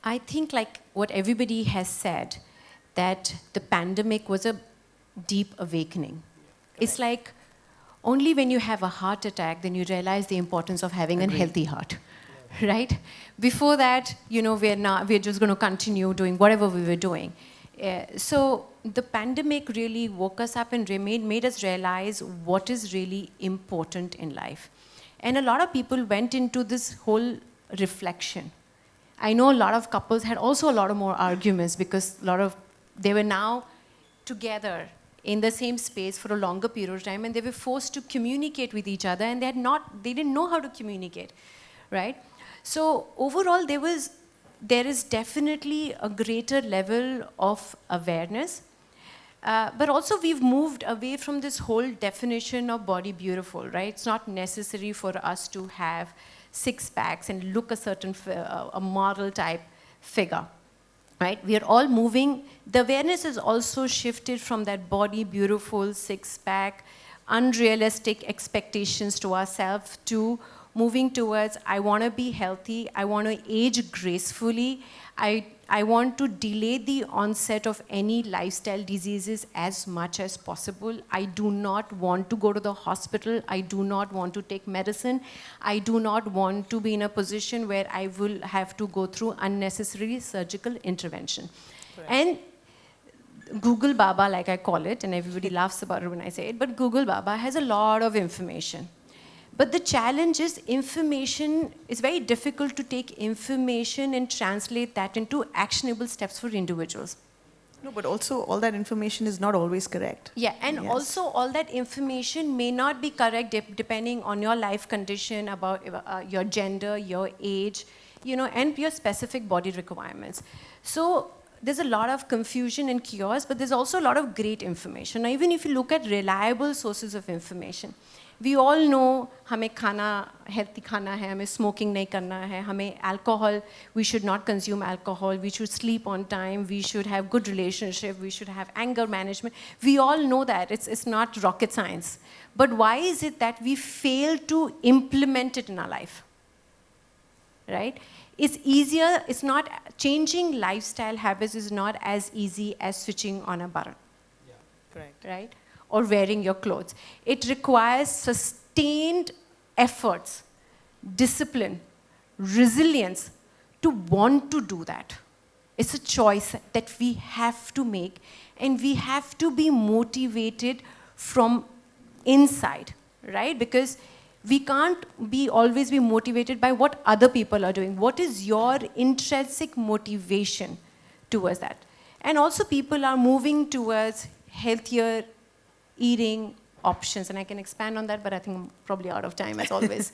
I think like what everybody has said, that the pandemic was a deep awakening. It's like only when you have a heart attack, then you realize the importance of having a healthy heart, right? Before that, we're just going to continue doing whatever we were doing. So the pandemic really woke us up and made us realize what is really important in life. And a lot of people went into this whole reflection. I know a lot of couples had also a lot of more arguments because they were now together in the same space for a longer period of time, and they were forced to communicate with each other, and they didn't know how to communicate, right? So overall, there is definitely a greater level of awareness, but also we've moved away from this whole definition of body beautiful, right? It's not necessary for us to have six packs and look a certain a model type figure. Right? We are all moving. The awareness has also shifted from that body beautiful six-pack, unrealistic expectations to ourselves to moving towards, I want to be healthy, I want to age gracefully, I want to delay the onset of any lifestyle diseases as much as possible. I do not want to go to the hospital. I do not want to take medicine. I do not want to be in a position where I will have to go through unnecessary surgical intervention. Correct. And Google Baba, like I call it, and everybody laughs about it when I say it, but Google Baba has a lot of information. But the challenge is it's very difficult to take information and translate that into actionable steps for individuals. No, but also all that information is not always correct. Yeah, and also all that information may not be correct depending on your life condition, about your gender, your age, and your specific body requirements. So there's a lot of confusion and chaos, but there's also a lot of great information. Now, even if you look at reliable sources of information, we all know हमें healthy खाना है, हमें smoking नहीं करना है, हमें alcohol, we should not consume alcohol, we should sleep on time, we should have good relationship, we should have anger management. We all know that, it's not rocket science. But why is it that we fail to implement it in our life, right? It's easier, changing lifestyle habits is not as easy as switching on a button. Yeah, correct. Right? Or wearing your clothes. It requires sustained efforts, discipline, resilience to want to do that. It's a choice that we have to make, and we have to be motivated from inside, right? Because we can't always be motivated by what other people are doing. What is your intrinsic motivation towards that? And also people are moving towards healthier eating options, and I can expand on that, but I think I'm probably out of time as always.